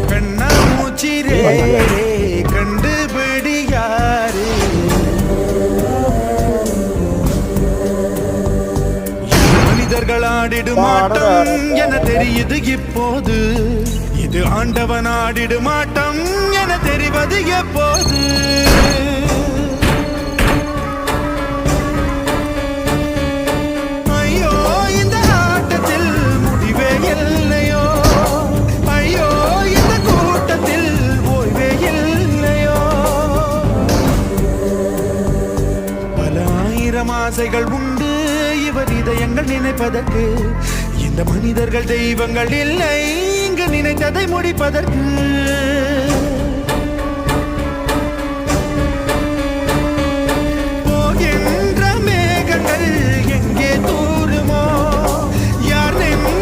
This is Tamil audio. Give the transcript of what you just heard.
கண்ணா மூச்சிரே கண்டுபிடி யாரு மனிதர்கள் ஆடிடும் ஆட்டம் என தெரியுது இப்போது இது ஆண்டவன் ஆடிடும் ஆட்டம் என தெரிவது எப்போது ஐயோ இந்த ஆட்டத்தில் முடிவே இல்லையோ ஐயோ இந்த கூட்டத்தில் ஓய்வே இல்லையோ பல ஆயிரம் ஆசைகள் உண்டு இவர் இதயங்கள் நினைப்பதற்கு இந்த மனிதர்கள் தெய்வங்கள் இல்லை இங்கு நினைத்ததை முடிப்பதற்கு